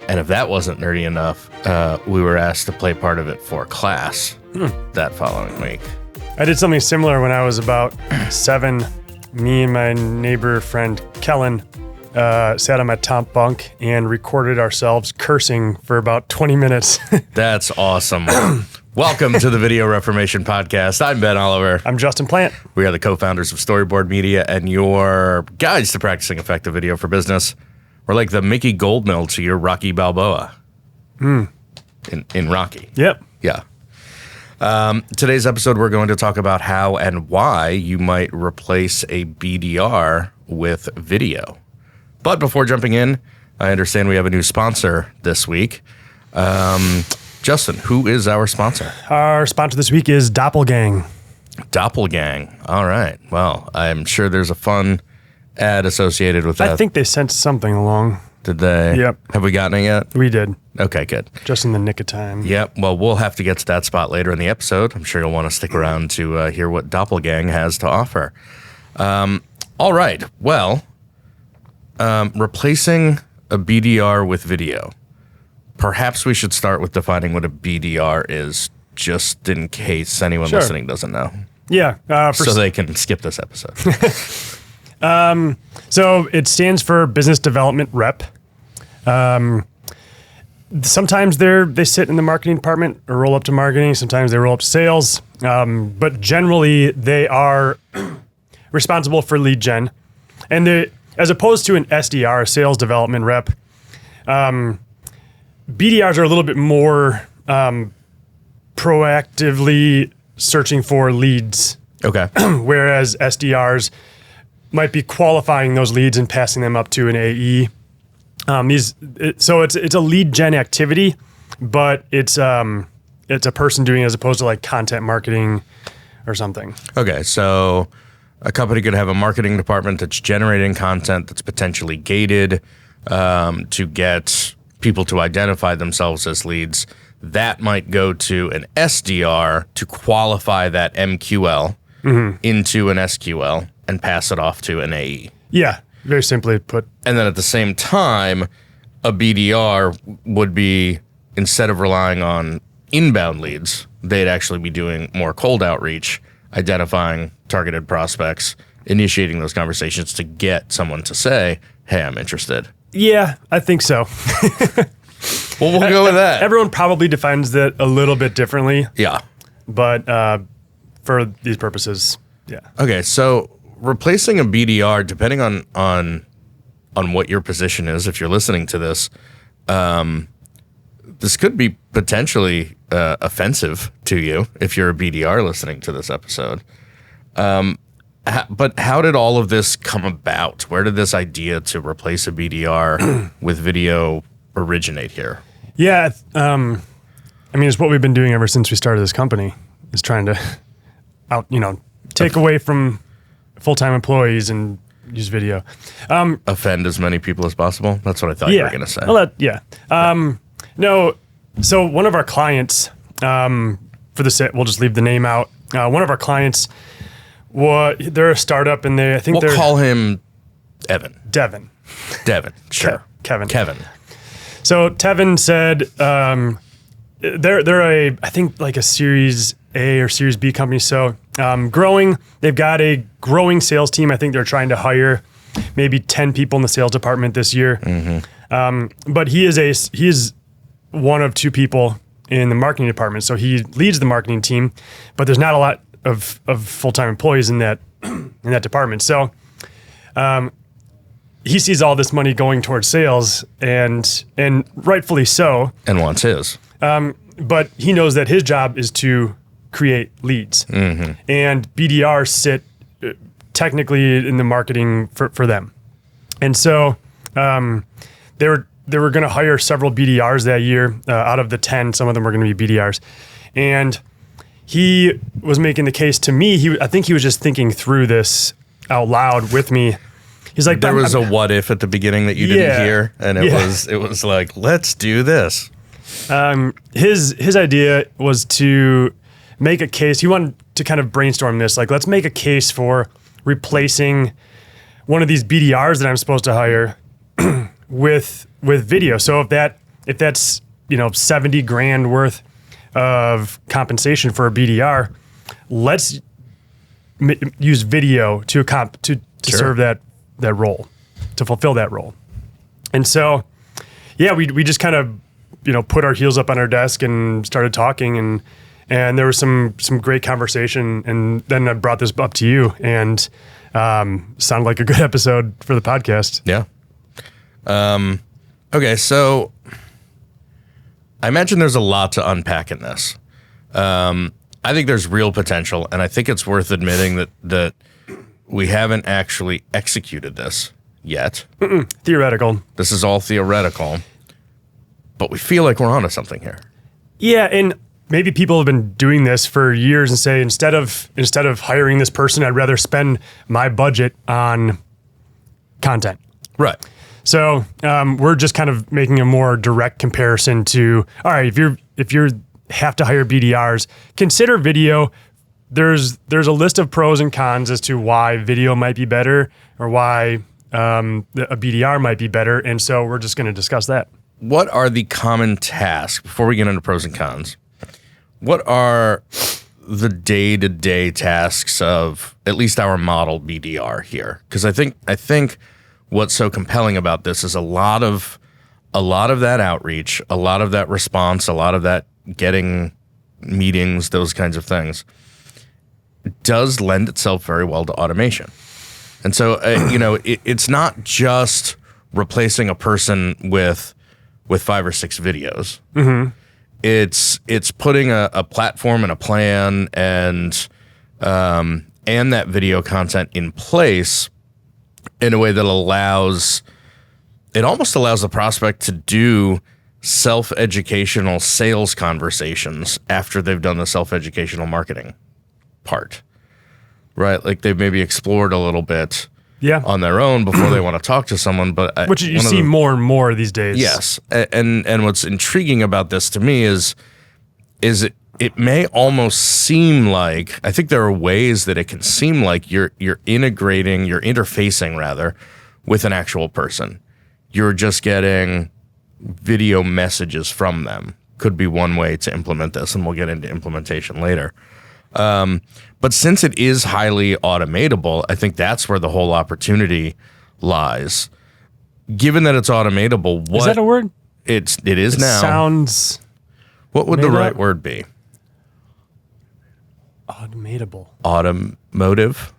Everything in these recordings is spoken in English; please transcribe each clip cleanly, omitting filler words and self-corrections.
And if that wasn't nerdy enough, we were asked to play part of it for class that following week. I did something similar when I was about 7. Me and my neighbor friend Kellen sat on my top bunk and recorded ourselves cursing for about 20 minutes. That's awesome. Welcome to the Video Reformation Podcast. I'm Ben Oliver. I'm Justin Plant. We are the co-founders of Storyboard Media and your guides to practicing effective video for business. We're like the Mickey Goldmill to your Rocky Balboa in Rocky. Yep. Yeah. Today's episode, we're going to talk about how and why you might replace a BDR with video. But before jumping in, I understand we have a new sponsor this week. Justin, who is our sponsor? Our sponsor this week is DOPLGANG. DOPLGANG. All right. Well, I'm sure there's a fun ad associated with that. I think they sent something along. Did they? Yep. Have we gotten it yet? We did. Okay, good. Just in the nick of time. Yep. Well, we'll have to get to that spot later in the episode. I'm sure you'll want to stick around to hear what DOPLGANG has to offer. All right. Well, replacing a BDR with video. Perhaps we should start with defining what a BDR is, just in case anyone listening doesn't know. Yeah. So they can skip this episode. So it stands for Business Development Rep. Sometimes they sit in the marketing department or roll up to marketing. Sometimes they roll up to sales. But generally, they are responsible for lead gen. And as opposed to an SDR, a sales development rep, BDRs are a little bit more proactively searching for leads. Okay. Whereas SDRs might be qualifying those leads and passing them up to an AE. So it's a lead gen activity, but it's a person doing it as opposed to like content marketing or something. Okay, so a company could have a marketing department that's generating content that's potentially gated to get people to identify themselves as leads. That might go to an SDR to qualify that MQL into an SQL and pass it off to an AE. Yeah, very simply put. And then at the same time, a BDR would be, instead of relying on inbound leads, they'd actually be doing more cold outreach, identifying targeted prospects, initiating those conversations to get someone to say, hey, I'm interested. Yeah, I think so. Well, we'll go with that. Everyone probably defines that a little bit differently. Yeah. But for these purposes, yeah. Okay, so replacing a BDR, depending on what your position is, if you're listening to this, this could be potentially offensive to you if you're a BDR listening to this episode. But how did all of this come about? Where did this idea to replace a BDR with video originate here? Yeah, I mean, it's what we've been doing ever since we started this company, is trying to take away from full-time employees and use video. Offend as many people as possible? That's what I thought you were going to say. Well, No, so one of our clients, we'll just leave the name out. One of our clients, they're a startup, and we'll call him Evan. Devin, sure. Kevin. So Tevin said they're I think like a Series A or Series B company. So growing, they've got a growing sales team. I think they're trying to hire maybe 10 people in the sales department this year. But he is one of 2 people in the marketing department. So he leads the marketing team, but there's not a lot of full-time employees in that department. So he sees all this money going towards sales, and rightfully so. And wants his. But he knows that his job is to create leads. And BDRs sit technically in the marketing for them. And so they were going to hire several BDRs that year. Out of the 10, some of them were going to be BDRs. And he was making the case to me. I think he was just thinking through this out loud with me. He's like, there was a what if at the beginning that you didn't hear, and it was like, let's do this. His idea was to make a case. He wanted to kind of brainstorm this. Like, let's make a case for replacing one of these BDRs that I'm supposed to hire with video. So if that if that's, 70 grand worth of compensation for a BDR, let's use video to serve that role, to fulfill that role. And so, yeah, we just kind of, put our heels up on our desk and started talking, and there was some great conversation. And then I brought this up to you, and sounded like a good episode for the podcast. Yeah. Okay, so I imagine there's a lot to unpack in this. I think there's real potential, and I think it's worth admitting that we haven't actually executed this yet. Theoretical. This is all theoretical, but we feel like we're onto something here. Yeah, and maybe people have been doing this for years and say, instead of hiring this person, I'd rather spend my budget on content. Right. So we're just kind of making a more direct comparison to, all right, if you have to hire BDRs, consider video. There's a list of pros and cons as to why video might be better or why a BDR might be better. And so we're just going to discuss that. What are the common tasks, before we get into pros and cons, what are the day-to-day tasks of at least our model BDR here? Because I think what's so compelling about this is a lot of that outreach, a lot of that response, a lot of that getting meetings, those kinds of things, does lend itself very well to automation. And so, it's not just replacing a person with 5 or 6 videos. Mm-hmm. It's putting a platform and a plan and that video content in place in a way that allows the prospect to do self-educational sales conversations after they've done the self-educational marketing part, right? Like they've maybe explored a little bit on their own before they want to talk to someone. But which you see more and more these days. Yes. And what's intriguing about this to me is it may almost seem like, I think there are ways that it can seem like you're interfacing rather with an actual person. You're just getting video messages from them. Could be one way to implement this, and we'll get into implementation later. But since it is highly automatable, I think that's where the whole opportunity lies. Given that it's automatable, is that a word? It is now. Sounds. What would the right word be? Automatable. Automotive.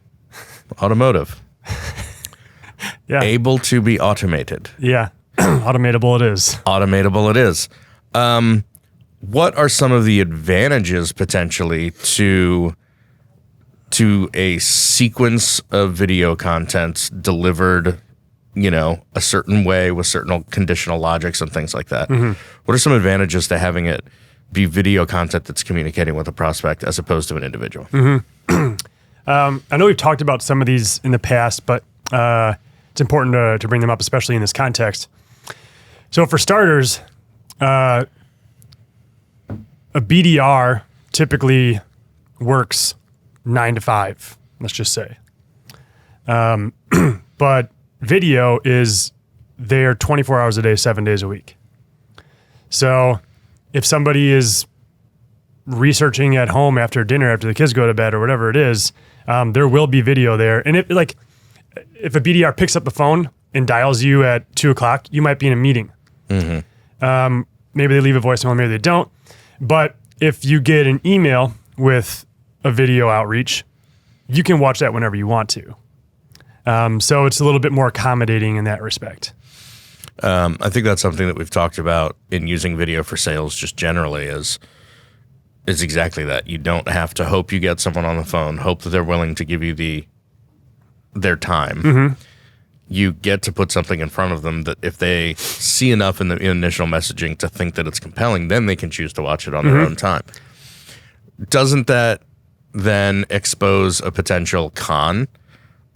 Yeah. Able to be automated. Yeah. Automatable it is. Automatable it is. What are some of the advantages potentially to a sequence of video content delivered, a certain way with certain conditional logics and things like that? Mm-hmm. What are some advantages to having it be video content that's communicating with a prospect as opposed to an individual? Mm-hmm. I know we've talked about some of these in the past, but it's important to bring them up, especially in this context. So for starters, a BDR typically works 9 to 5, let's just say. But video is there 24 hours a day, 7 days a week. So if somebody is researching at home after dinner, after the kids go to bed or whatever it is, there will be video there. And if a BDR picks up the phone and dials you at 2:00, you might be in a meeting. Mm-hmm. Maybe they leave a voicemail, maybe they don't. But if you get an email with a video outreach, you can watch that whenever you want to. So it's a little bit more accommodating in that respect. I think that's something that we've talked about in using video for sales just generally is exactly that. You don't have to hope you get someone on the phone, hope that they're willing to give you their time. Mm-hmm. You get to put something in front of them that if they see enough in the initial messaging to think that it's compelling, then they can choose to watch it on their own time. Doesn't that then expose a potential con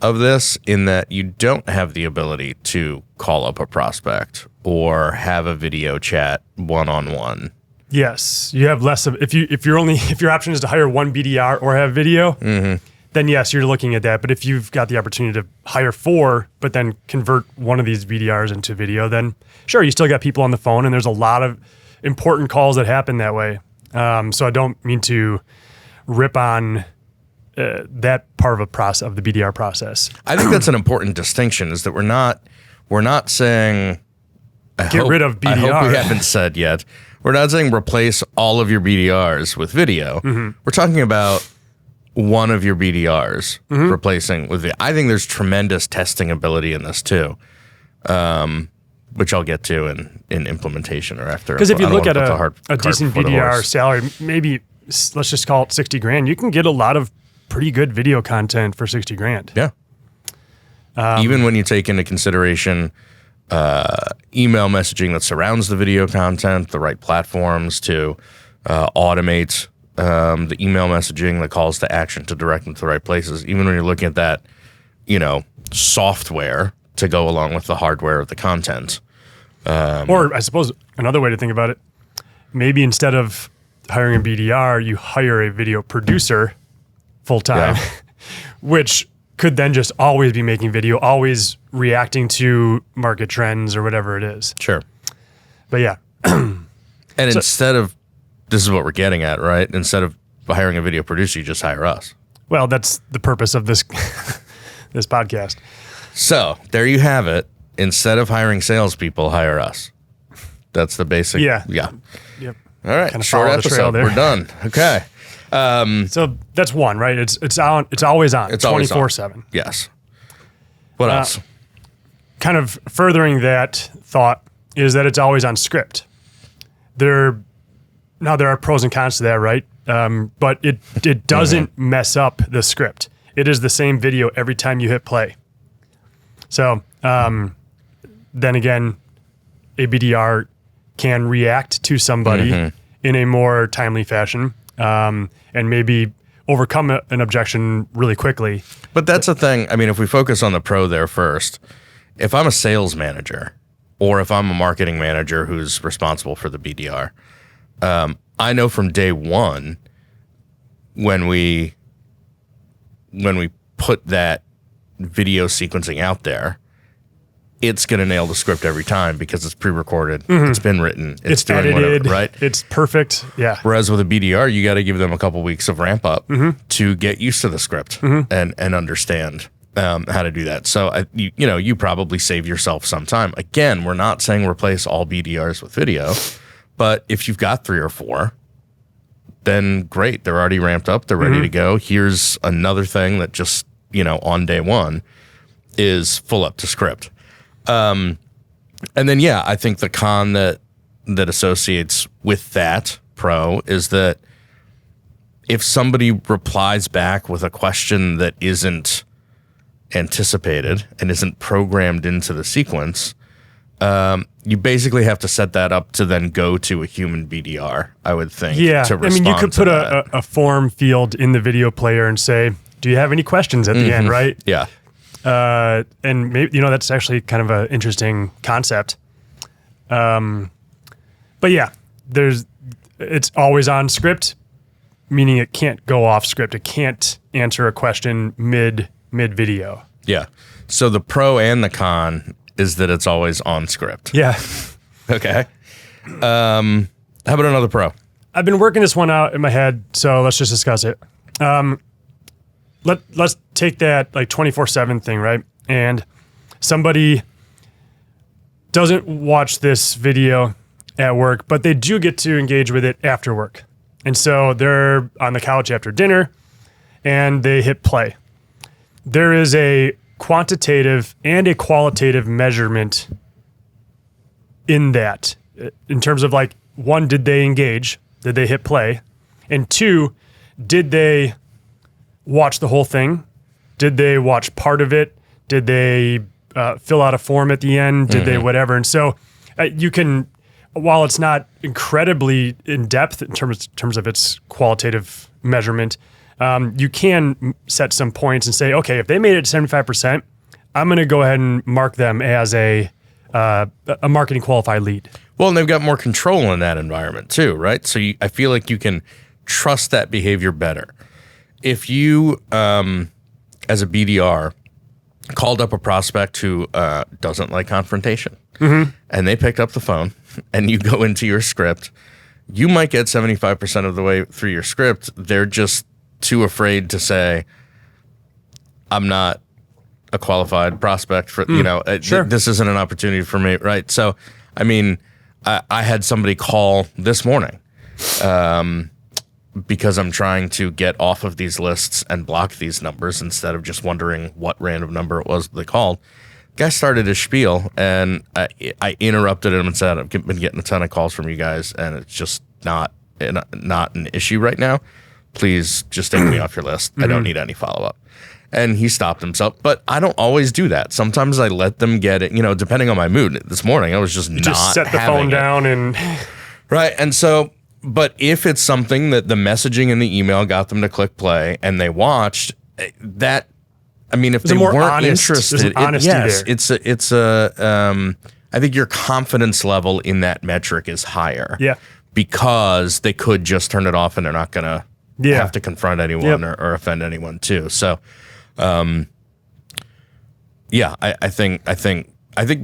of this in that you don't have the ability to call up a prospect or have a video chat one-on-one? Yes, you have less of if your option is to hire one BDR or have video, then yes, you're looking at that. But if you've got the opportunity to hire 4, but then convert one of these BDRs into video, then sure, you still got people on the phone, and there's a lot of important calls that happen that way. So I don't mean to rip on that part of the BDR process. I think that's an important distinction, is that we're not saying get rid of BDR. I hope we haven't said yet. We're not saying replace all of your BDRs with video. We're talking about one of your BDRs replacing with video. I think there's tremendous testing ability in this too, which I'll get to in implementation or after. Because if you look at a decent BDR salary, maybe let's just call it 60 grand, you can get a lot of pretty good video content for 60 grand. Yeah. Even when you take into consideration email messaging that surrounds the video content, the right platforms to automate the email messaging, the calls to action to direct them to the right places. Even when you're looking at that, software to go along with the hardware of the content. Or I suppose another way to think about it, maybe instead of hiring a BDR, you hire a video producer full time, which could then just always be making video, always reacting to market trends or whatever it is. Sure. But yeah. And instead of, this is what we're getting at, right? Instead of hiring a video producer, you just hire us. Well, that's the purpose of this this podcast. So there you have it. Instead of hiring salespeople, hire us. That's the basic. Yeah. Yeah. Yep. All right. Kinda Short follow the trail episode. there. We're done. Okay. So that's one, right? It's always on. It's always 24/7. Yes. What else? Kind of furthering that thought is that it's always on script. There are pros and cons to that, right? But it doesn't mess up the script. It is the same video every time you hit play. So then again, a BDR can react to somebody in a more timely fashion, and maybe overcome an objection really quickly. But that's the thing. I mean, if we focus on the pro there first, if I'm a sales manager or if I'm a marketing manager who's responsible for the BDR, I know from day one when we put that video sequencing out there, it's going to nail the script every time because it's pre-recorded, it's been written, it's doing edited, whatever, right? It's perfect. Yeah. Whereas with a BDR, you got to give them a couple weeks of ramp up to get used to the script and understand how to do that. So you probably save yourself some time. Again, we're not saying replace all BDRs with video, but if you've got 3 or 4, then great. They're already ramped up. They're ready to go. Here's another thing that just, on day one is full up to script. And then, I think the con that associates with that pro is that if somebody replies back with a question that isn't anticipated and isn't programmed into the sequence, you basically have to set that up to then go to a human BDR, I would think. Yeah. To I mean, you could put that. a form field in the video player and say, do you have any questions at the end, right? Yeah. And maybe, that's actually kind of an interesting concept. But yeah, it's always on script, meaning it can't go off script. It can't answer a question mid video. Yeah. So the pro and the con is that it's always on script. Yeah. Okay. How about another pro? I've been working this one out in my head, so let's just discuss it. Let's take that like 24/7 thing, right? And somebody doesn't watch this video at work, but they do get to engage with it after work. And so they're on the couch after dinner and they hit play. There is a quantitative and a qualitative measurement in that, in terms of like, 1, did they engage? Did they hit play? And 2, did they watch the whole thing? Did they watch part of it? Did they fill out a form at the end? Did they whatever? And so you can, while it's not incredibly in depth in terms of its qualitative measurement, you can set some points and say, okay, if they made it to 75%, I'm going to go ahead and mark them as a marketing qualified lead. Well, and they've got more control in that environment too, right? So I feel like you can trust that behavior better. if you, as a BDR, called up a prospect who doesn't like confrontation, and they picked up the phone, and you go into your script, you might get 75% of the way through your script. They're just too afraid to say, I'm not a qualified prospect for, Sure. this isn't an opportunity for me, right? So, I mean, I had somebody call this morning because I'm trying to get off of these lists and block these numbers instead of just wondering what random number it was they called. Guy started his spiel, and I interrupted him and said, I've been getting a ton of calls from you guys, and it's just not an issue right now. Please just take me off your list. I don't need any follow-up. And he stopped himself. But I don't always do that. Sometimes I let them get it, depending on my mood. This morning, I was just not Just set the phone down and... Right. And so, but if it's something that the messaging in the email got them to click play and they watched, that, I mean, if they weren't interested, there. it's I think your confidence level in that metric is higher. Yeah. Because they could just turn it off and they're not going to have to confront anyone or offend anyone too. So, I think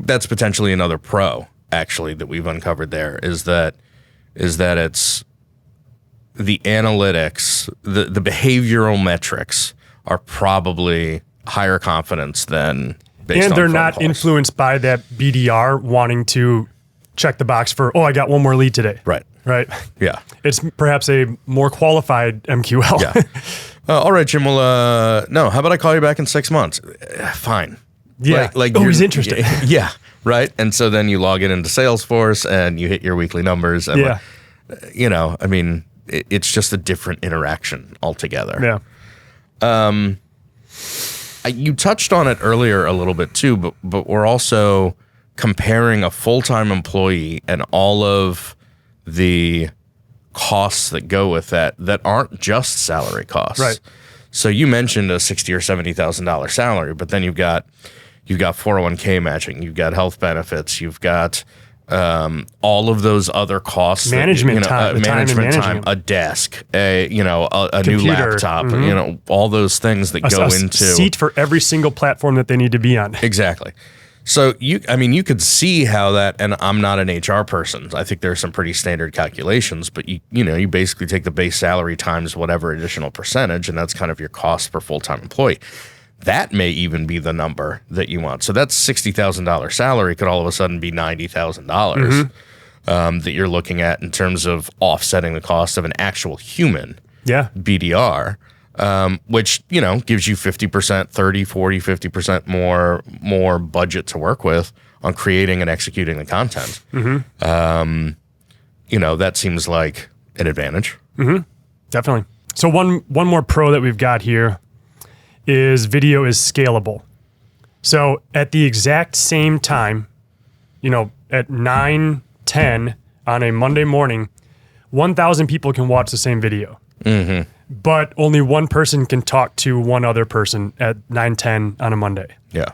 that's potentially another pro actually that we've uncovered there is that it's the analytics, the behavioral metrics are probably higher confidence than based on and they're phone not calls. influenced by that BDR wanting to check the box for, I got one more lead today. Right. Yeah. It's perhaps a more qualified MQL. Yeah. All right, Jim. Well, no. How about I call you back in 6 months? Fine. Yeah. He's interested. Yeah. Right. And so then you log it into Salesforce and you hit your weekly numbers. And I mean, it's just a different interaction altogether. Yeah. You touched on it earlier a little bit too, but we're also comparing a full-time employee and all of the costs that go with that aren't just salary costs. Right. So you mentioned a $60,000 or $70,000 salary, but then you've got 401k matching, you've got health benefits, you've got all of those other costs, management time, a desk, a new Computer. laptop, all those things that go into seat for every single platform that they need to be on. Exactly. So you could see how that, and I'm not an HR person. I think there's some pretty standard calculations, but you basically take the base salary times whatever additional percentage, and that's kind of your cost per full-time employee. That may even be the number that you want. So that $60,000 salary could all of a sudden be $90,000 that you're looking at in terms of offsetting the cost of an actual human BDR. Which, gives you 50%, 30, 40, 50% more budget to work with on creating and executing the content. That seems like an advantage. Definitely. So one more pro that we've got here is video is scalable. So at the exact same time, at 9:10 on a Monday morning, 1,000 people can watch the same video. But only one person can talk to one other person at 9:10 on a Monday. Yeah.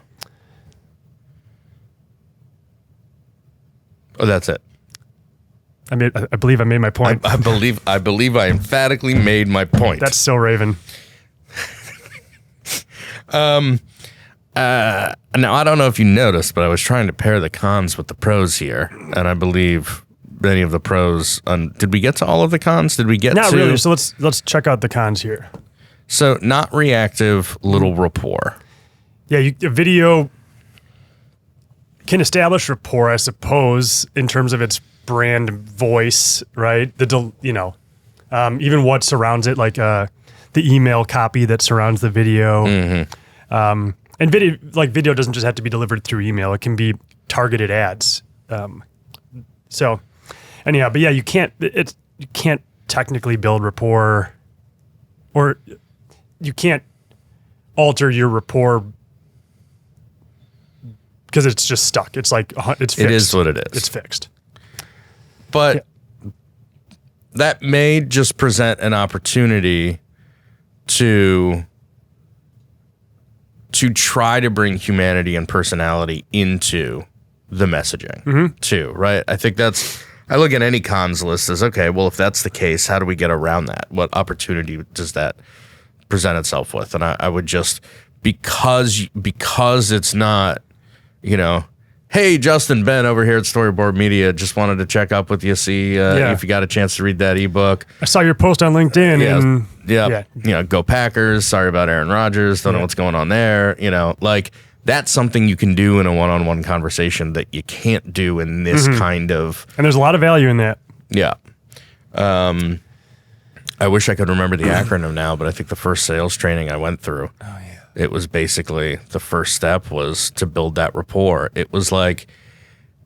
Oh, that's it. I believe I made my point. I believe I emphatically made my point. That's so Raven. Now I don't know if you noticed, but I was trying to pair the cons with the pros here, and I believe many of the pros. Did we get to all of the cons? Did we get Not to? really. So let's check out the cons here. So not reactive, little rapport. Yeah, a video can establish rapport, I suppose, in terms of its brand voice, right? Even what surrounds it, like the email copy that surrounds the video. And video doesn't just have to be delivered through email; it can be targeted ads. So, anyhow, but yeah, you can't technically build rapport, or you can't alter your rapport because it's just stuck. It's like it's fixed. It is what it is. It's fixed. But that may just present an opportunity to try to bring humanity and personality into the messaging too, right? I think I look at any cons list as, okay, well, if that's the case, how do we get around that? What opportunity does that present itself with. And I would just, because it's not, hey, Justin, Ben over here at Storyboard Media, just wanted to check up with you, see if you got a chance to read that ebook. I saw your post on LinkedIn. Go Packers. Sorry about Aaron Rodgers. Don't know what's going on there. That's something you can do in a one-on-one conversation that you can't do in this kind of. And there's a lot of value in that. Yeah. I wish I could remember the acronym now, but I think the first sales training I went through, it was basically the first step was to build that rapport. It was like,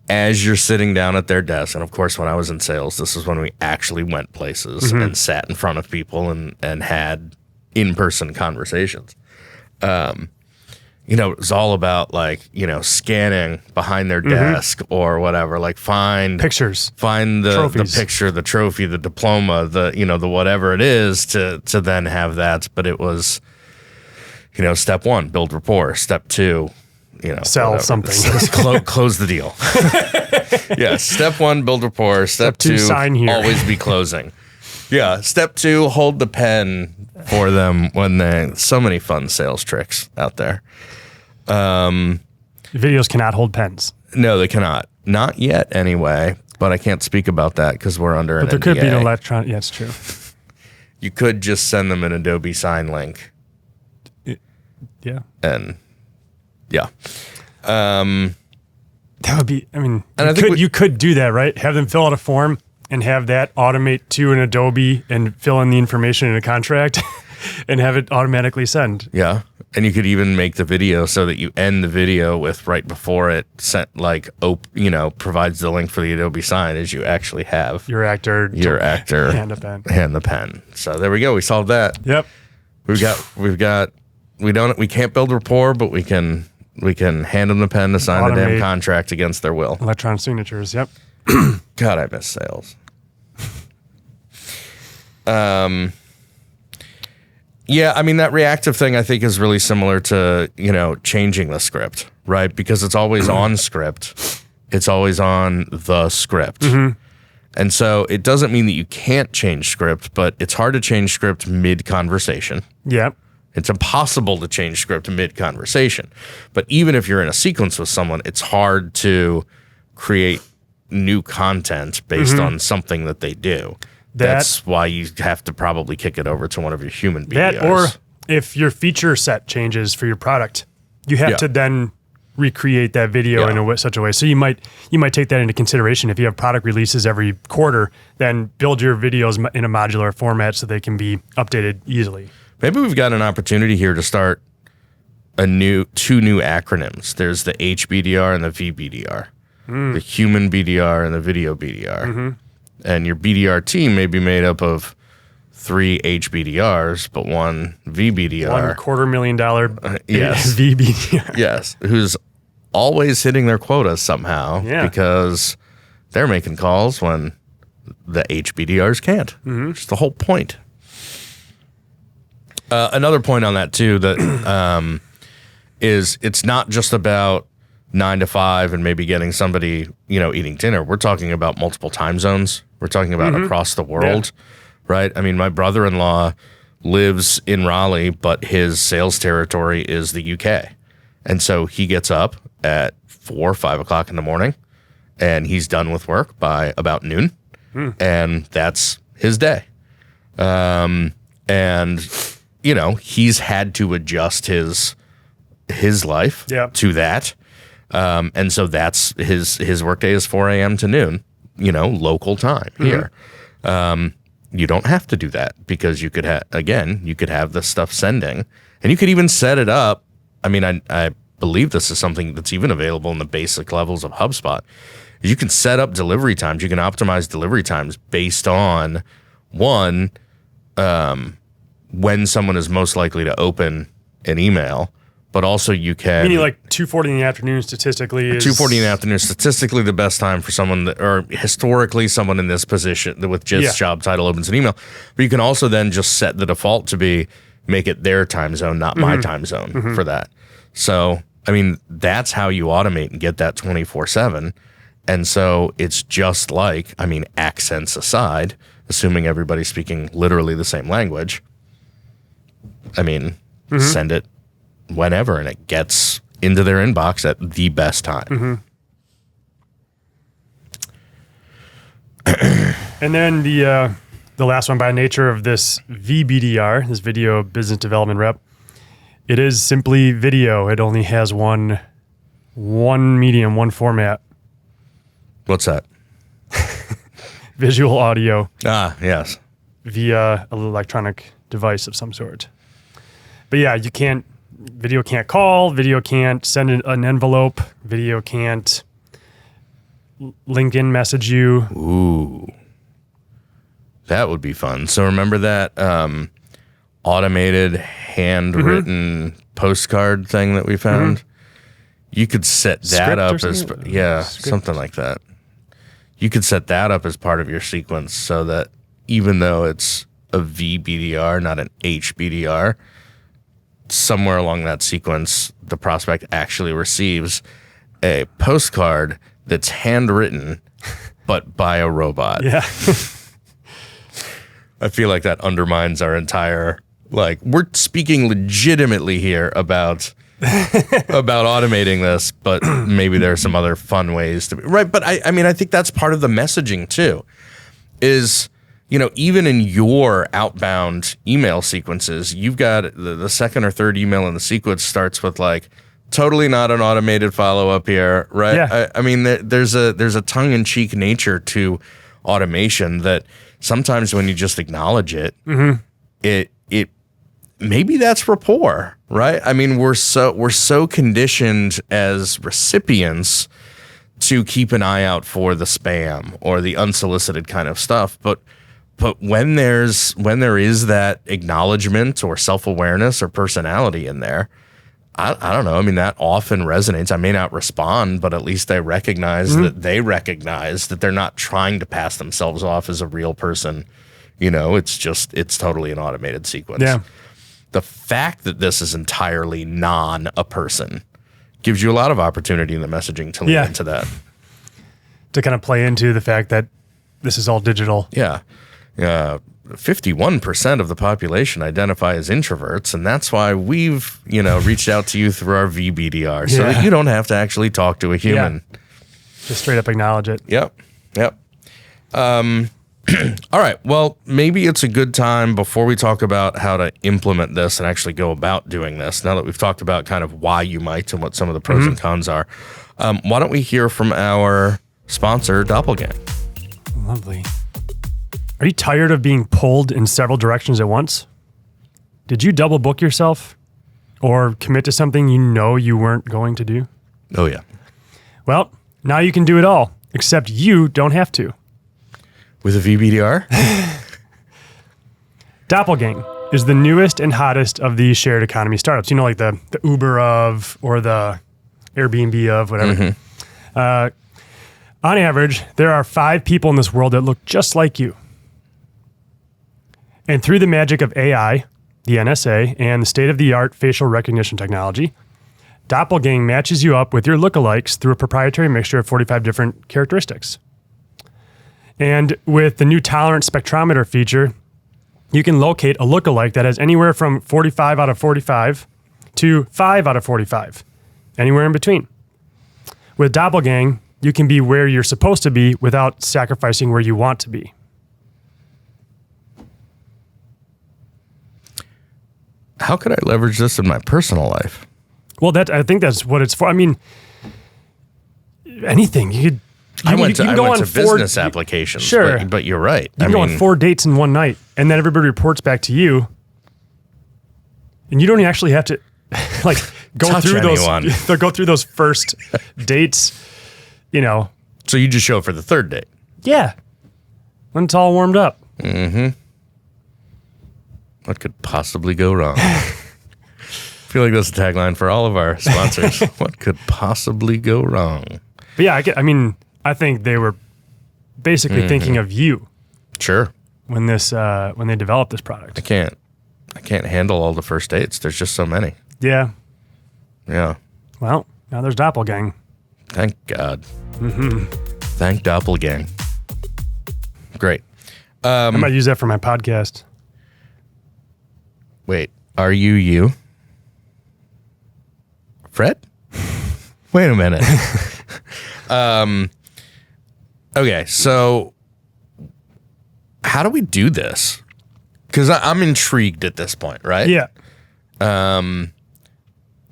as you're sitting down at their desk, and of course, when I was in sales, this is when we actually went places and sat in front of people and had in-person conversations. It was all about scanning behind their desk or whatever, find pictures, find the picture, the trophy, the diploma, the whatever it is to then have that. But it was, step one, build rapport. Step two, sell whatever. something, close the deal. Yeah. Step one, build rapport. Step two, sign here. Always be closing. Yeah. Step two, hold the pen for them when so many fun sales tricks out there. Videos cannot hold pens. No, they cannot. Not yet, anyway. But I can't speak about that because we're under an NDA. But there could be an electron. Yeah, it's true. You could just send them an Adobe Sign link. Yeah. And yeah. That would be. I mean, and you could do that, right? Have them fill out a form and have that automate to an Adobe and fill in the information in a contract and have it automatically send. Yeah. And you could even make the video so that you end the video with right before it sent provides the link for the Adobe Sign as you actually have your actor hand the pen. So there we go. We solved that. Yep. We can't build rapport, but we can hand them the pen to sign the damn contract against their will. Electronic signatures. Yep. God, I miss sales. Yeah, I mean, that reactive thing I think is really similar to, changing the script, right? Because it's always on script. It's always on the script. And so it doesn't mean that you can't change script, but it's hard to change script mid-conversation. Yep. It's impossible to change script mid-conversation. But even if you're in a sequence with someone, it's hard to create new content based on something that they do. That's why you have to probably kick it over to one of your human BDRs. That, or if your feature set changes for your product, you have to then recreate that video in such a way. So you might take that into consideration. If you have product releases every quarter, then build your videos in a modular format so they can be updated easily. Maybe we've got an opportunity here to start two new acronyms. There's the HBDR and the VBDR, the human BDR and the video BDR. And your BDR team may be made up of 3 HBDRs, but 1 VBDR. $250,000 yes. VBDR. Yes. Who's always hitting their quota somehow because they're making calls when the HBDRs can't. Which is the whole point. Another point on that, too, that is it's not just about 9 to 5 and maybe getting somebody, eating dinner. We're talking about multiple time zones. We're talking about across the world, right? I mean, my brother-in-law lives in Raleigh, but his sales territory is the UK. And so he gets up at 4 or 5 o'clock in the morning and he's done with work by about noon. And that's his day. And, he's had to adjust his life to that. And so that's his workday is 4 a.m. to noon, local time here. You don't have to do that because you could have the stuff sending and you could even set it up. I mean, I believe this is something that's even available in the basic levels of HubSpot. You can set up delivery times. You can optimize delivery times based on when someone is most likely to open an email. But also you can... Meaning 2:40 in the afternoon statistically is... 2:40 in the afternoon statistically the best time for someone or historically someone in this position with just job title opens an email. But you can also then just set the default to make it their time zone, not my time zone for that. So, I mean, that's how you automate and get that 24/7. And so it's just accents aside, assuming everybody's speaking literally the same language, I mean, send it whenever, and it gets into their inbox at the best time. And then the last one, by nature of this VBDR, this video business development rep, it is simply video. It only has one medium, one format. What's that? Visual audio. Ah, yes. Via an electronic device of some sort. But yeah, video can't call, video can't send an envelope, video can't LinkedIn message you. Ooh. That would be fun. So remember that automated handwritten postcard thing that we found? You could set that up as something like that. You could set that up as part of your sequence so that even though it's a VBDR, not an HBDR, somewhere along that sequence, the prospect actually receives a postcard that's handwritten, but by a robot. Yeah. I feel like that undermines our entire, we're speaking legitimately here about automating this, but maybe there are some other fun ways to be right. But I mean, I think that's part of the messaging too, is, even in your outbound email sequences, you've got the second or third email in the sequence starts with totally not an automated follow-up here, right? Yeah. I mean, there's a tongue-in-cheek nature to automation that sometimes when you just acknowledge it, it maybe that's rapport, right? I mean, we're so conditioned as recipients to keep an eye out for the spam or the unsolicited kind of stuff, but when there is that acknowledgement or self-awareness or personality in there, I don't know. I mean, that often resonates. I may not respond, but at least I recognize that they recognize that they're not trying to pass themselves off as a real person. It's totally an automated sequence. Yeah. The fact that this is entirely a person gives you a lot of opportunity in the messaging to lean into that. To kind of play into the fact that this is all digital. Yeah. 51% of the population identify as introverts, and that's why we've, reached out to you through our VBDR so that you don't have to actually talk to a human. Yeah. Just straight up acknowledge it. Yep. All right. Well, maybe it's a good time before we talk about how to implement this and actually go about doing this. Now that we've talked about kind of why you might and what some of the pros and cons are, why don't we hear from our sponsor, DOPLGANG? Lovely. Are you tired of being pulled in several directions at once? Did you double book yourself or commit to something you weren't going to do? Oh, yeah. Well, now you can do it all, except you don't have to. With a VBDR? DOPLGANG is the newest and hottest of these shared economy startups. Like the Uber of or the Airbnb of, whatever. On average, there are 5 people in this world that look just like you. And through the magic of AI, the NSA, and the state-of-the-art facial recognition technology, DOPLGANG matches you up with your lookalikes through a proprietary mixture of 45 different characteristics. And with the new tolerance spectrometer feature, you can locate a lookalike that has anywhere from 45 out of 45 to 5 out of 45, anywhere in between. With DOPLGANG, you can be where you're supposed to be without sacrificing where you want to be. How could I leverage this in my personal life? Well, I think that's what it's for. I mean, anything. I went to business applications, sure, but you're right. You can go on 4 dates in one night, and then everybody reports back to you, and you don't actually have to go through those. They'll go through those first dates. So you just show up for the third date. Yeah, when it's all warmed up. Mm-hmm. What could possibly go wrong? I feel like that's the tagline for all of our sponsors. What could possibly go wrong? But yeah, I think they were basically thinking of you. Sure. When they developed this product. I can't handle all the first dates. There's just so many. Yeah. Yeah. Well, now there's DOPLGANG. Thank God. Thank DOPLGANG. Great. I might use that for my podcast. Wait, Are you? Fred? Wait a minute. Okay, so how do we do this? Because I'm intrigued at this point, right? Yeah.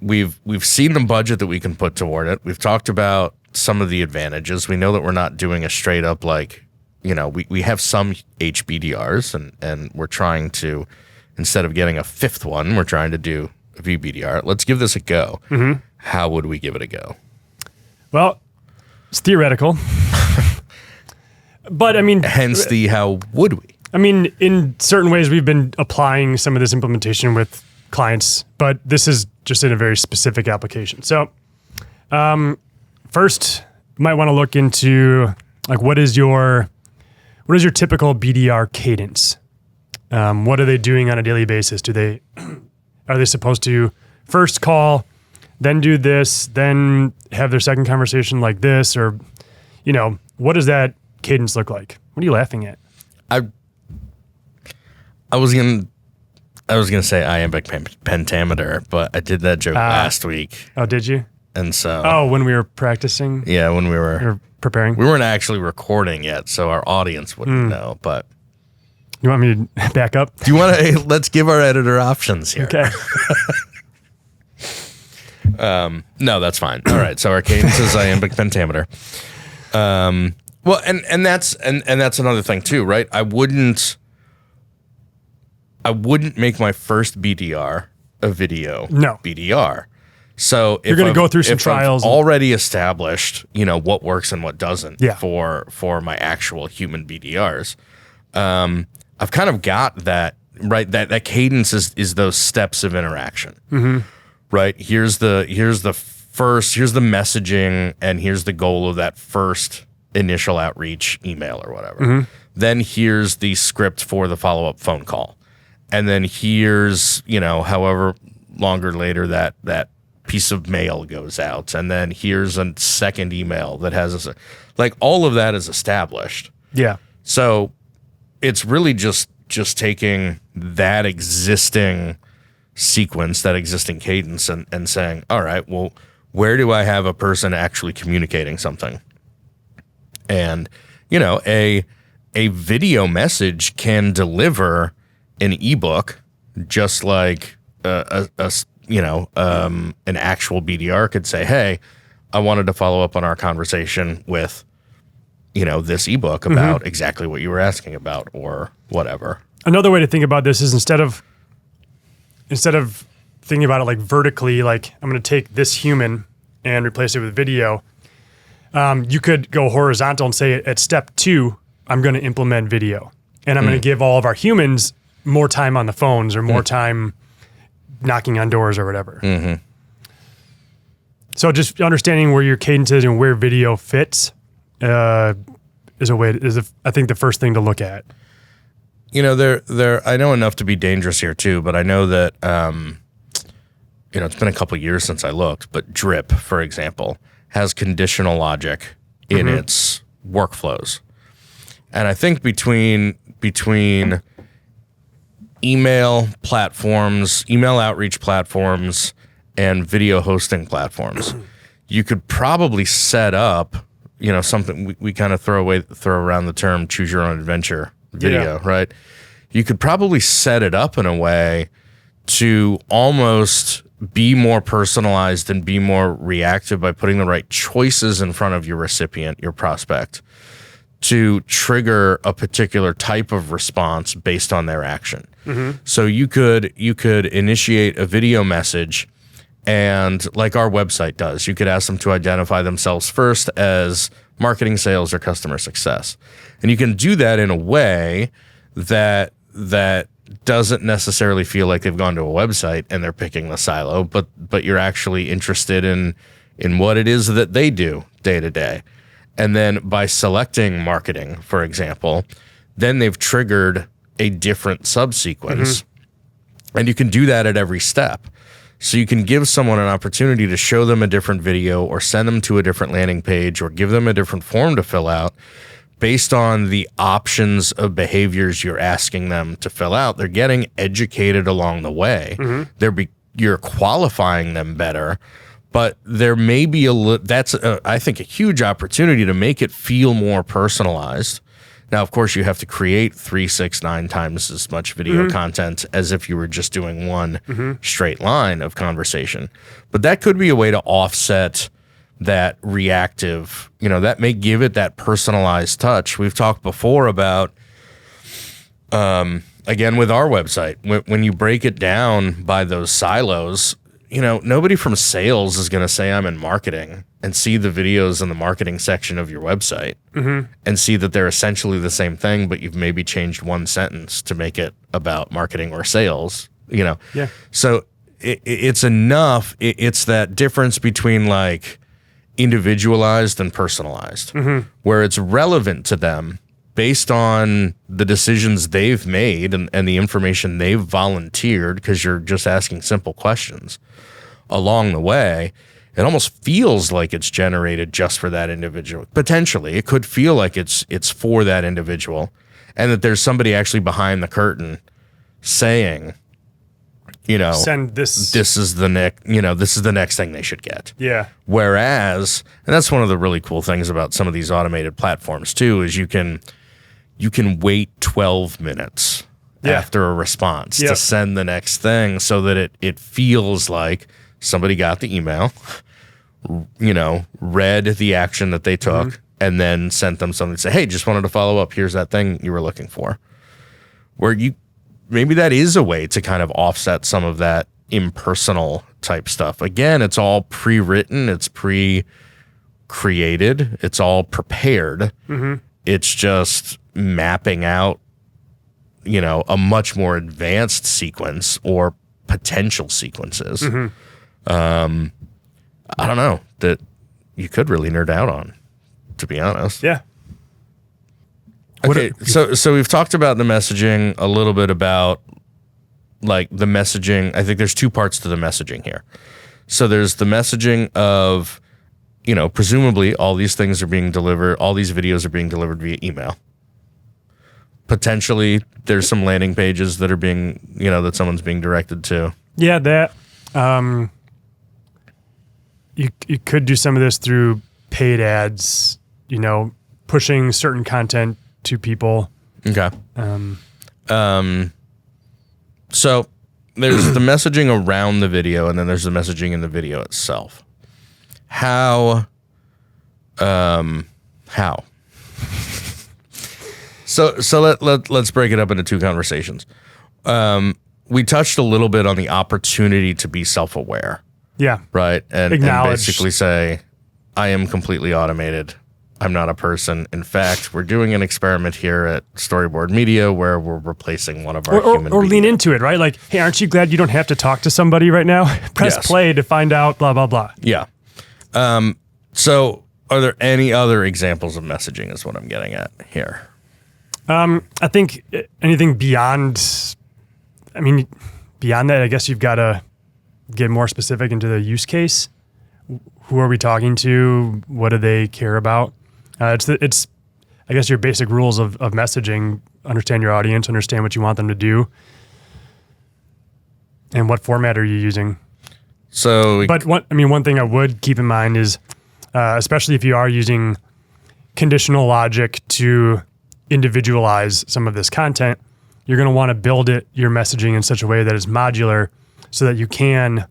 We've seen the budget that we can put toward it. We've talked about some of the advantages. We know that we're not doing a straight up we have some HBDRs and we're trying to, instead of getting a fifth one, we're trying to do a VBDR. Let's give this a go. Mm-hmm. How would we give it a go? Well, it's theoretical. But I mean, hence the how would we? I mean, in certain ways, we've been applying some of this implementation with clients, but this is just in a very specific application. So, first, you might want to look into what is your typical BDR cadence? What are they doing on a daily basis? Are they supposed to first call, then do this, then have their second conversation like this, or what does that cadence look like? What are you laughing at? I was gonna say iambic pentameter, but I did that joke last week. Oh, did you? And so when we were practicing? Yeah, when we were preparing. We weren't actually recording yet, so our audience wouldn't know. But you want me to back up? Do you want to? Let's give our editor options here. Okay. No, that's fine. All right. So our cadence is iambic pentameter. Well, and that's another thing too, right? I wouldn't make my first BDR a video BDR. So if you're going to go through some trials, I've already established, what works and what doesn't for my actual human BDRs. I've kind of got that right. That cadence is those steps of interaction. Mm-hmm. Right. Here's the messaging, and here's the goal of that first initial outreach email or whatever. Mm-hmm. Then here's the script for the follow-up phone call. And then here's, however longer later that piece of mail goes out. And then here's a second email that has all of that is established. Yeah. So it's really just taking that existing sequence, that existing cadence, and saying, all right, well, where do I have a person actually communicating something? And, a video message can deliver an ebook just like an actual BDR could say, hey, I wanted to follow up on our conversation with, this ebook about exactly what you were asking about or whatever. Another way to think about this is instead of thinking about it vertically, I'm going to take this human and replace it with video, you could go horizontal and say at step 2, I'm going to implement video. And I'm going to give all of our humans more time on the phones or more time knocking on doors or whatever. Mm-hmm. So just understanding where your cadence is and where video fits I think the first thing to look at. I know enough to be dangerous here too, but I know that, it's been a couple years since I looked, but Drip, for example, has conditional logic in its workflows. And I think between email platforms, email outreach platforms, and video hosting platforms, you could probably set up, something we kind of throw around the term choose your own adventure video, right? You could probably set it up in a way to almost be more personalized and be more reactive by putting the right choices in front of your recipient, your prospect, to trigger a particular type of response based on their action. Mm-hmm. So you could initiate a video message, and like our website does, you could ask them to identify themselves first as marketing, sales, or customer success. And you can do that in a way that doesn't necessarily feel like they've gone to a website and they're picking the silo, but you're actually interested in what it is that they do day to day. And then by selecting marketing, for example, then they've triggered a different subsequence. And you can do that at every step. So you can give someone an opportunity to show them a different video or send them to a different landing page or give them a different form to fill out based on the options of behaviors you're asking them to fill out, they're getting educated along the way. You're qualifying them better, but there may be I think, a huge opportunity to make it feel more personalized. Now, of course, you have to create 3, 6, 9 times as much video content as if you were just doing one straight line of conversation. But that could be a way to offset that reactive, that may give it that personalized touch. We've talked before about, again, with our website, when you break it down by those silos, nobody from sales is going to say I'm in marketing and see the videos in the marketing section of your website and see that they're essentially the same thing, but you've maybe changed one sentence to make it about marketing or sales, Yeah. So it's enough. It's that difference between like individualized and personalized, where it's relevant to them based on the decisions they've made and the information they've volunteered, because you're just asking simple questions along the way. It almost feels like it's generated just for that individual. Potentially, it could feel like it's for that individual, and that there's somebody actually behind the curtain saying, send this. This is the next. This is the next thing they should get. Yeah. Whereas, and that's one of the really cool things about some of these automated platforms too, is you can wait 12 minutes after a response to send the next thing, so that it feels like somebody got the email, read the action that they took, and then sent them something to say, hey, just wanted to follow up. Here's that thing you were looking for. Where maybe that is a way to kind of offset some of that impersonal type stuff. Again, it's all pre-written, it's pre-created, it's all prepared. It's just mapping out, a much more advanced sequence or potential sequences. I don't know, that you could really nerd out on, to be honest. Yeah. Okay, so we've talked about the messaging, a little bit about like the messaging. I think there's 2 parts to the messaging here. So there's the messaging of, presumably all these things are being delivered, all these videos are being delivered via email. Potentially there's some landing pages that are being, that someone's being directed to. Yeah, that you could do some of this through paid ads, pushing certain content to people. Okay. So there's the messaging around the video, and then there's the messaging in the video itself. How? So let's break it up into 2 conversations. We touched a little bit on the opportunity to be self-aware. Yeah. Right. And basically say, I am completely automated. I'm not a person. In fact, we're doing an experiment here at Storyboard Media where we're replacing one of our human beings. Or lean into it, right? Like, hey, aren't you glad you don't have to talk to somebody right now? Press play to find out, blah, blah, blah. Yeah. So are there any other examples of messaging is what I'm getting at here? I think anything beyond that, I guess you've got to get more specific into the use case. Who are we talking to? What do they care about? It's I guess your basic rules of messaging. Understand your audience, understand what you want them to do, and what format are you using. But one thing I would keep in mind is, especially if you are using conditional logic to individualize some of this content, you're going to want to build your messaging in such a way that is modular, so that you can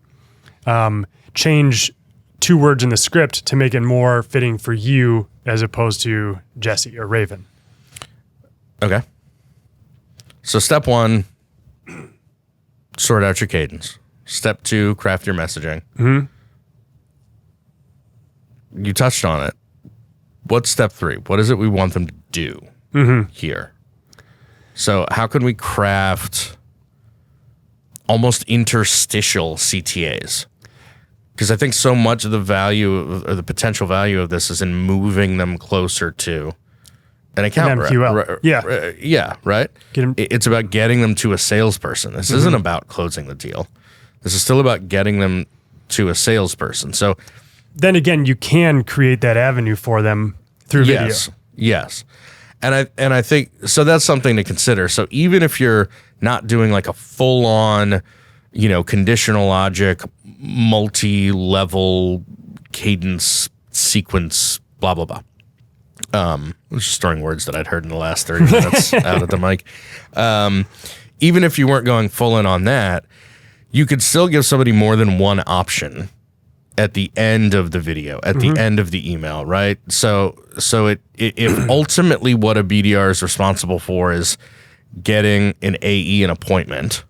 change 2 words in the script to make it more fitting for you as opposed to Jesse or Raven. Okay. So step 1, sort out your cadence. Step 2, craft your messaging. You touched on it. What's step 3? What is it we want them to do here? So how can we craft almost interstitial CTAs? Because I think so much of the value or the potential value of this is in moving them closer to an account rep. Yeah, right? It's about getting them to a salesperson. This isn't about closing the deal. This is still about getting them to a salesperson. So then again, you can create that avenue for them through video. Yes. And I think so that's something to consider. So even if you're not doing like a full on, conditional logic, multi-level cadence sequence, blah blah blah. I was just throwing words that I'd heard in the last 30 minutes out of the mic. Even if you weren't going full in on that, you could still give somebody more than one option at the end of the video, at the end of the email, right? So if ultimately what a BDR is responsible for is getting an AE an appointment,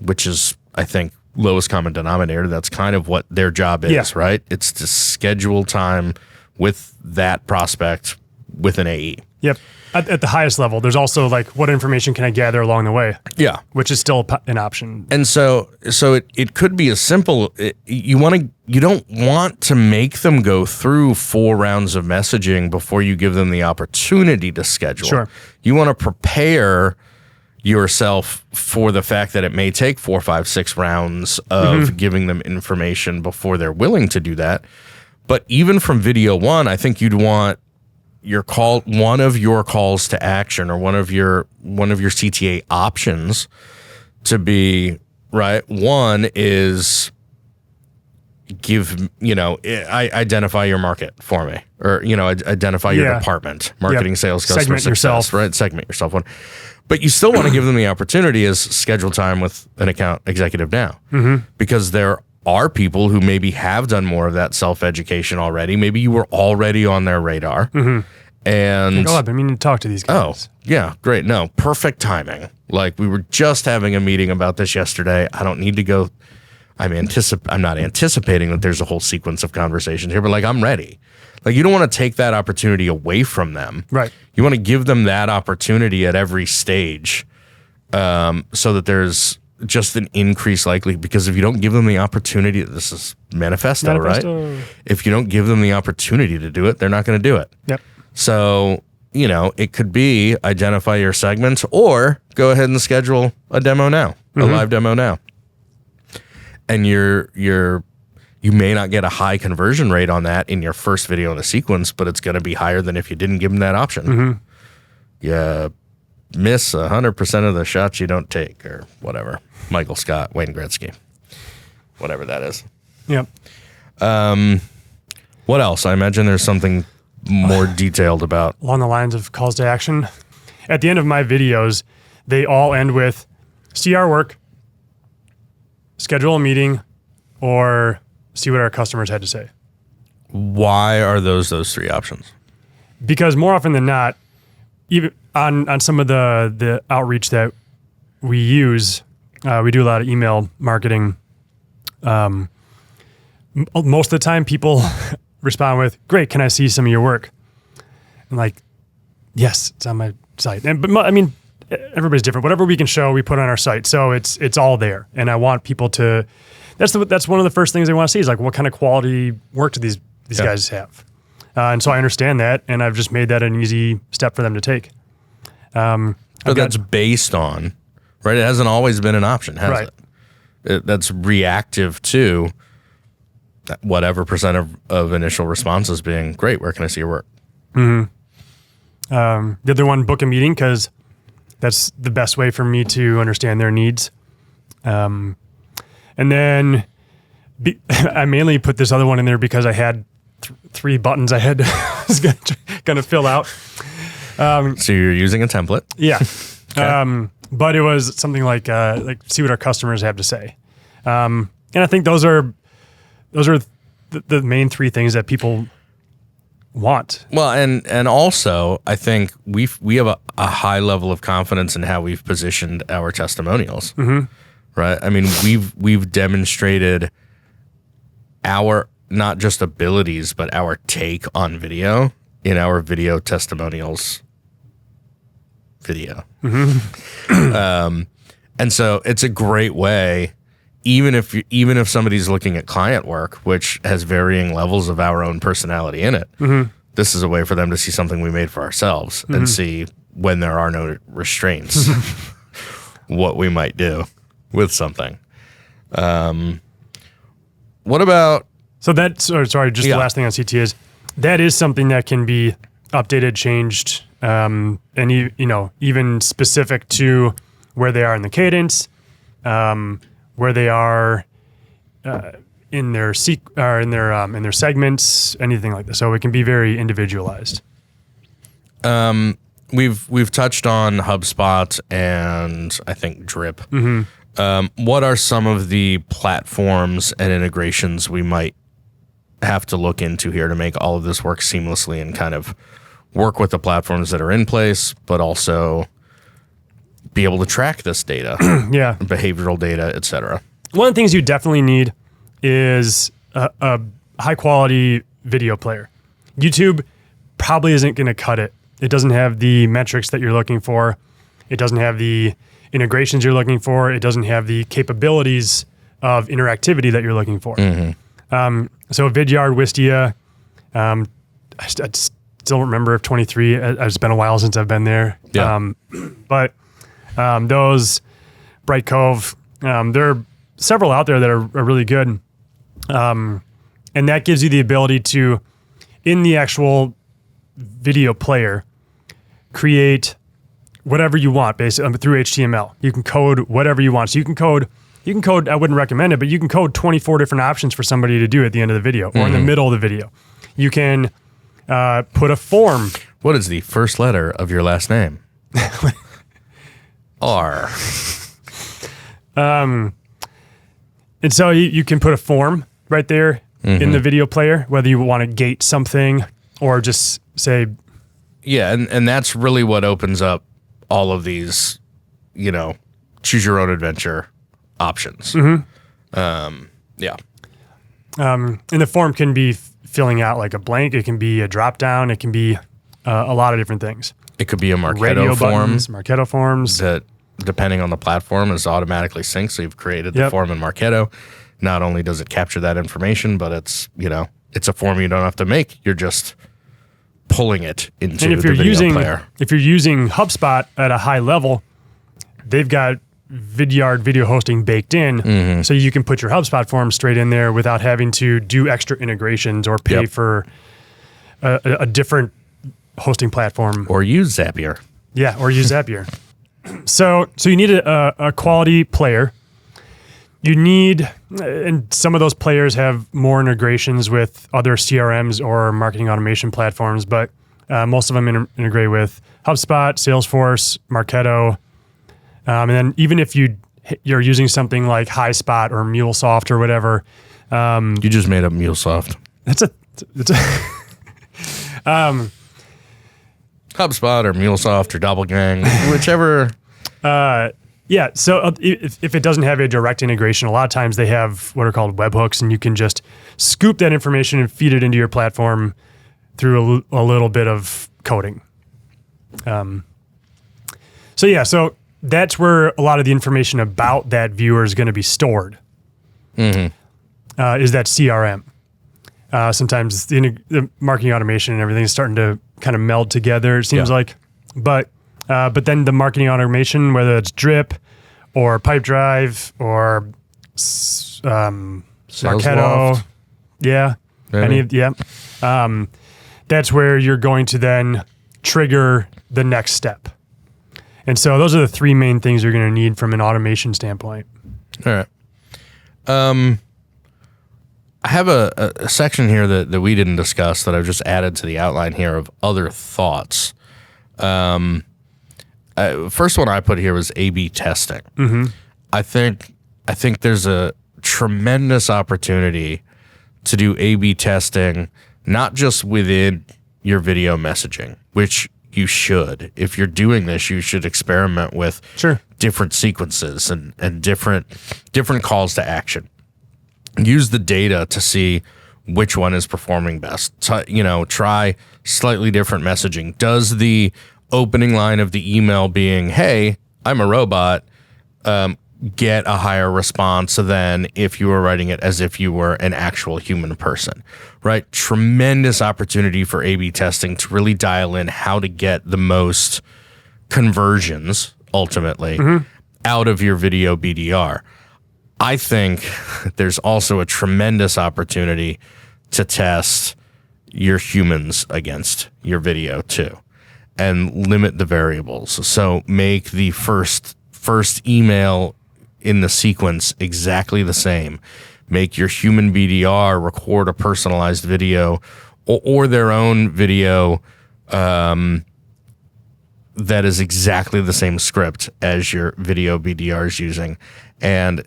which is, I think, lowest common denominator, that's kind of what their job is, right? It's to schedule time with that prospect with an AE. Yep. At the highest level, there's also like, what information can I gather along the way? Yeah. Which is still an option. And so it could be as simple. You don't want to make them go through 4 rounds of messaging before you give them the opportunity to schedule. Sure. You want to prepare yourself for the fact that it may take 4, 5, 6 rounds of giving them information before they're willing to do that. But even from video 1, I think you'd want one of your calls to action or one of your CTA options to be, right. One is identify your market for me, or, identify your department, marketing, sales, customer segment success, yourself. right? Segment yourself one. But you still want to give them the opportunity as schedule time with an account executive now, because there are people who maybe have done more of that self-education already. Maybe you were already on their radar. And I've been meaning to talk to these guys. Oh, yeah, great. No, perfect timing. Like, we were just having a meeting about this yesterday. I don't need to go. I'm not anticipating that there's a whole sequence of conversations here, but like, I'm ready. Like, you don't want to take that opportunity away from them. Right. You want to give them that opportunity at every stage, so that there's just an increased likelihood, because if you don't give them the opportunity, this is manifesto, right? If you don't give them the opportunity to do it, they're not going to do it. Yep. So, it could be identify your segments, or go ahead and schedule a demo now, a live demo now. And you may not get a high conversion rate on that in your first video in a sequence, but it's going to be higher than if you didn't give them that option. You miss 100% of the shots you don't take, or whatever. Michael Scott, Wayne Gretzky, whatever that is. Yep. What else? I imagine there's something more detailed about. Along the lines of calls to action. At the end of my videos, they all end with see our work, schedule a meeting, or see what our customers had to say. Why are those 3 options? Because more often than not, even on some of the outreach that we use, we do a lot of email marketing. Most of the time people respond with, great, can I see some of your work? I'm like, yes, it's on my site. But everybody's different. Whatever we can show, we put on our site. So it's all there. And I want people to, that's one of the first things they want to see is like, what kind of quality work do these guys have? And so I understand that, and I've just made that an easy step for them to take. But that's based on, right? It hasn't always been an option, has it? That's reactive to whatever percent of initial responses being, great, where can I see your work? The other one, book a meeting, because that's the best way for me to understand their needs. And then I mainly put this other one in there because I had 3 buttons I had was going to fill out. So you're using a template? Yeah. Okay. But it was something like see what our customers have to say. And I think those are the main 3 things that people want. Well, and also I think we have a high level of confidence in how we've positioned our testimonials. Right? I mean, we've demonstrated our not just abilities, but our take on video in our video testimonials video. And so it's a great way, even if somebody's looking at client work, which has varying levels of our own personality in it, this is a way for them to see something we made for ourselves and see, when there are no restraints, what we might do with something. What about... So the last thing on CT is, that is something that can be updated, changed and even specific to where they are in the cadence, where they are in their segments, anything like that. So it can be very individualized. We've touched on HubSpot and I think Drip. What are some of the platforms and integrations we might have to look into here to make all of this work seamlessly and kind of work with the platforms that are in place, but also be able to track this data, behavioral data, et cetera? One of the things you definitely need is a high quality video player. YouTube probably isn't going to cut it. It doesn't have the metrics that you're looking for. It doesn't have the integrations you're looking for. It doesn't have the capabilities of interactivity that you're looking for. So Vidyard, Wistia, I still remember if 23. It's been a while since I've been there. Yeah. But those, Bright Cove, there are several out there that are really good. And that gives you the ability to, in the actual video player, create whatever you want basically through HTML. You can code whatever you want. So you can code, I wouldn't recommend it, but you can code 24 different options for somebody to do at the end of the video or in the middle of the video. You can put a form. What is the first letter of your last name? R. And so you can put a form right there in the video player, whether you want to gate something or just say. Yeah, and that's really what opens up all of these, choose your own adventure options. Yeah. And the form can be filling out like a blank. It can be a drop down. It can be a lot of different things. It could be a Marketo Radio form. buttons, Marketo forms. That, depending on the platform, is automatically synced. So you've created the form in Marketo. Not only does it capture that information, but it's, it's a form you don't have to make. You're just pulling it into the video player. If you're using HubSpot at a high level, they've got Vidyard video hosting baked in, so you can put your HubSpot form straight in there without having to do extra integrations or pay for a different hosting platform. Or use Zapier. Yeah, or use Zapier. So you need a quality player. You need, and some of those players have more integrations with other CRMs or marketing automation platforms, but most of them integrate with HubSpot, Salesforce, Marketo. And then even if you're using something like HighSpot or MuleSoft or whatever. You just made up MuleSoft. That's a HubSpot or MuleSoft or DOPLGANG, whichever. Yeah, so if it doesn't have a direct integration, a lot of times they have what are called webhooks, and you can just scoop that information and feed it into your platform through a little bit of coding. So that's where a lot of the information about that viewer is going to be stored. Is that CRM. Sometimes the marketing automation and everything is starting to kind of meld together, it seems like. But then the marketing automation, whether it's Drip or Pipedrive or Marketo, that's where you're going to then trigger the next step. And so those are the three main things you're going to need from an automation standpoint. All right. I have a section here that we didn't discuss that I've just added to the outline here of other thoughts. First one I put here was A/B testing. I think there's a tremendous opportunity to do A/B testing, not just within your video messaging, which you should. If you're doing this, you should experiment with different sequences and different calls to action. Use the data to see which one is performing best. Try slightly different messaging. Does the opening line of the email being, "Hey, I'm a robot," get a higher response than if you were writing it as if you were an actual human person, right? Tremendous opportunity for A/B testing to really dial in how to get the most conversions ultimately out of your video BDR. I think there's also a tremendous opportunity to test your humans against your video too. and limit the variables. So make the first email in the sequence exactly the same. Make your human BDR record a personalized video or their own video that is exactly the same script as your video BDR is using, and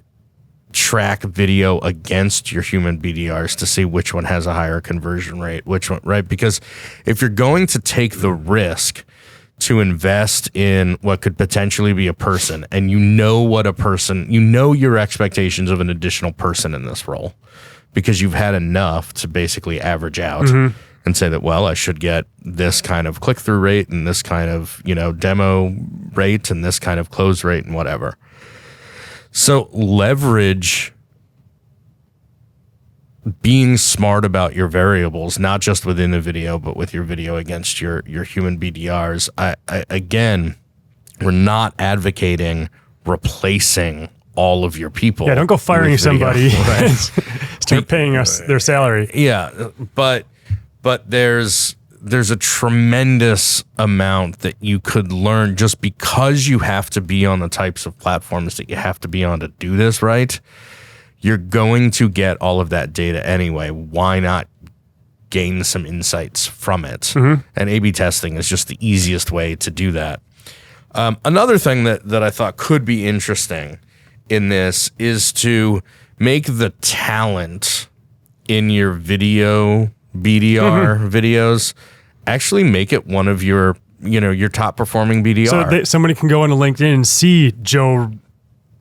track video against your human BDRs to see which one has a higher conversion rate, which one, right? Because if you're going to take the risk to invest in what could potentially be a person, and you know what a person, you know your expectations of an additional person in this role, because you've had enough to basically average out and say that, well, I should get this kind of click-through rate and this kind of, demo rate and this kind of close rate and whatever. So leverage being smart about your variables, not just within the video, but with your video against your human BDRs. Again, we're not advocating replacing all of your people. Yeah, don't go firing somebody. Right? Start paying us their salary. Yeah, but there's a tremendous amount that you could learn just because you have to be on the types of platforms that you have to be on to do this right. You're going to get all of that data anyway. Why not gain some insights from it? And A/B testing is just the easiest way to do that. Another thing that I thought could be interesting in this is to make the talent in your video BDR videos, actually make it one of your top performing BDR. So somebody can go into LinkedIn and see Joe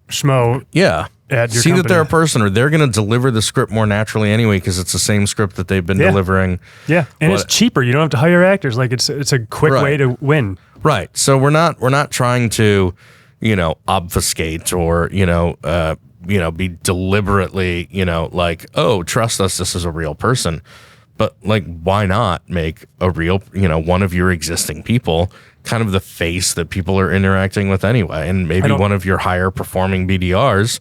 Schmo. Yeah. At your see company. that they're a person, or they're going to deliver the script more naturally anyway, because it's the same script that they've been delivering. Yeah. And it's cheaper. You don't have to hire actors. Like it's a quick way to win. Right. So we're not trying to, obfuscate or, be deliberately, like, oh, trust us, this is a real person. But like, why not make a real, one of your existing people kind of the face that people are interacting with anyway, and maybe one of your higher performing BDRs,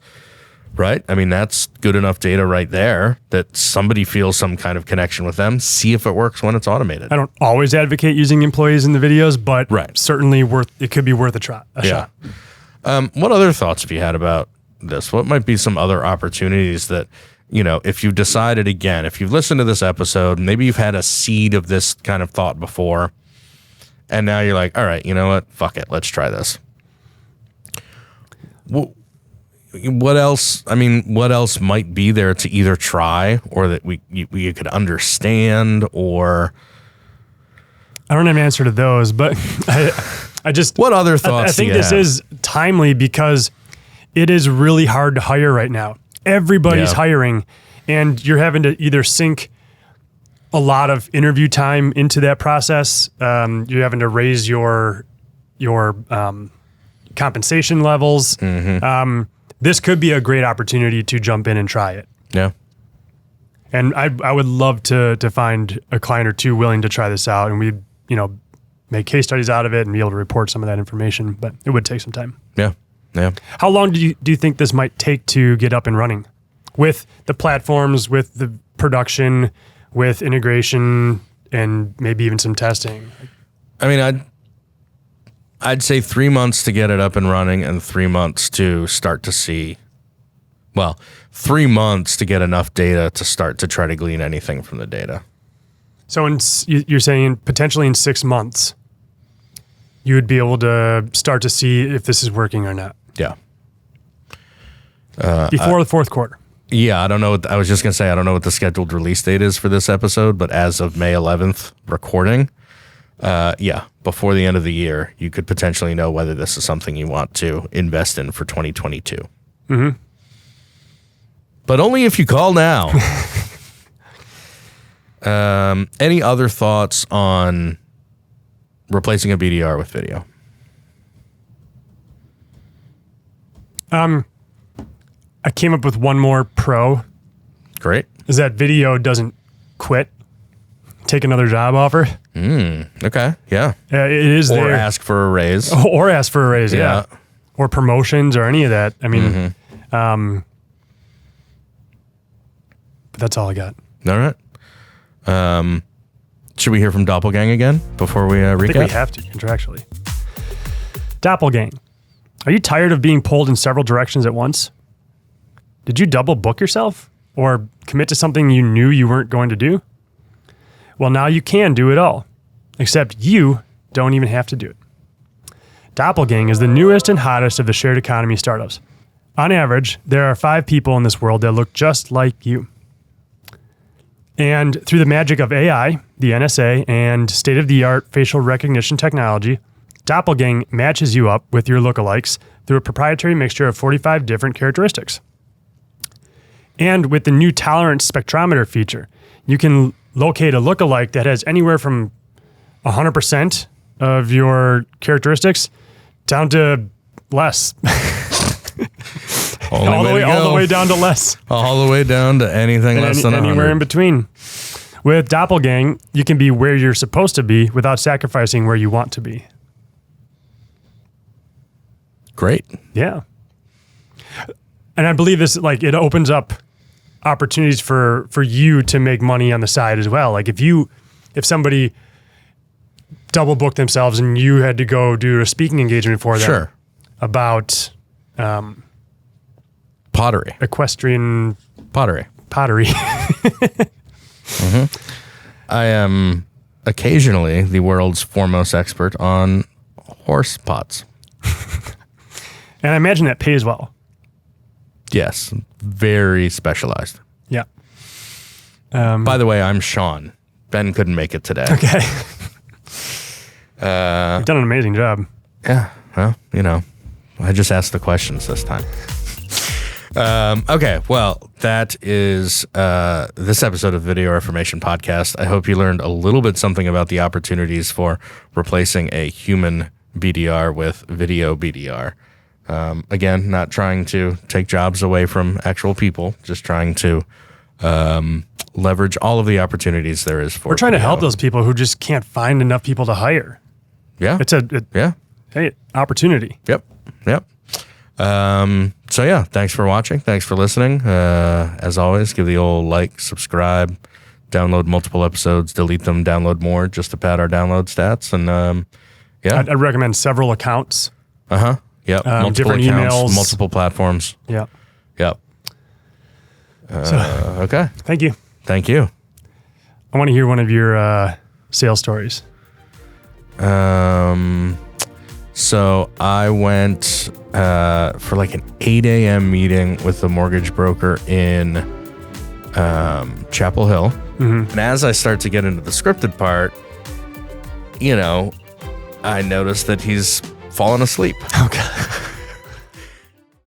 right? I mean, that's good enough data right there that somebody feels some kind of connection with them. See if it works when it's automated. I don't always advocate using employees in the videos, but certainly it could be worth a shot. What other thoughts have you had about this? What might be some other opportunities that, if you've decided, again, if you've listened to this episode, maybe you've had a seed of this kind of thought before, and now you're like, all right, you know what? Fuck it. Let's try this. What else? I mean, what else might be there to either try or that we could understand, or? I don't have an answer to those, but I just. What other thoughts? I think this is timely because it is really hard to hire right now. Everybody's hiring, and you're having to either sink a lot of interview time into that process. You're having to raise your compensation levels. This could be a great opportunity to jump in and try it. Yeah. And I would love to find a client or two willing to try this out, and we make case studies out of it and be able to report some of that information. But it would take some time. Yeah. Yeah. How long do you think this might take to get up and running with the platforms, with the production, with integration, and maybe even some testing? I mean, I'd say 3 months to get it up and running, and 3 months to start to see. Well, 3 months to get enough data to start to try to glean anything from the data. So you're saying potentially in 6 months, you would be able to start to see if this is working or not. Yeah. Before the fourth quarter. Yeah, I don't know. I was just going to say, I don't know what the scheduled release date is for this episode, but as of May 11th recording, before the end of the year, you could potentially know whether this is something you want to invest in for 2022. But only if you call now. Any other thoughts on replacing a BDR with video? I came up with one more pro. Great. Is that video doesn't quit. Take another job offer. Okay. Yeah. It is or there. Ask for a raise. Or ask for a raise. Yeah. Or promotions or any of that. I mean, but that's all I got. All right. Should we hear from Doppelgang again before we recap? I think we have to, contractually. Doppelgang. Are you tired of being pulled in several directions at once? Did you double book yourself? Or commit to something you knew you weren't going to do? Well, now you can do it all. Except you don't even have to do it. Doppelgang is the newest and hottest of the shared economy startups. On average, there are 5 people in this world that look just like you. And through the magic of AI, the NSA, and state-of-the-art facial recognition technology, Doppelgang matches you up with your lookalikes through a proprietary mixture of 45 different characteristics. And with the new tolerance spectrometer feature, you can locate a lookalike that has anywhere from 100% of your characteristics down to less. all the way down to less. All the way down to anything less than 100. Anywhere in between. With Doppelgang, you can be where you're supposed to be without sacrificing where you want to be. Great. Yeah. And I believe this, like, it opens up opportunities for you to make money on the side as well. Like if somebody double booked themselves and you had to go do a speaking engagement for them Sure. about pottery. Equestrian Pottery. Mm-hmm. I am occasionally the world's foremost expert on horse pots. And I imagine that pays well. Yes. Very specialized. Yeah. By the way, I'm Sean. Ben couldn't make it today. Okay. You've done an amazing job. Yeah. Well, I just asked the questions this time. Okay. Well, that is this episode of Video Reformation Podcast. I hope you learned a little bit something about the opportunities for replacing a human BDR with video BDR. Again, not trying to take jobs away from actual people, just trying to leverage all of the opportunities there is for. We're trying to help those people who just can't find enough people to hire. Yeah. It's hey, opportunity. Yep. So yeah, thanks for watching. Thanks for listening. As always, give the old like, subscribe, download multiple episodes, delete them, download more just to pad our download stats. And yeah, I'd recommend several accounts. Yep. Multiple Different accounts, emails, multiple platforms. Yeah. Yep. Okay. Thank you. Thank you. I want to hear one of your sales stories. So I went for like an 8 a.m. meeting with the mortgage broker in Chapel Hill. Mm-hmm. And as I start to get into the scripted part, I noticed that he's fallen asleep. Oh, God.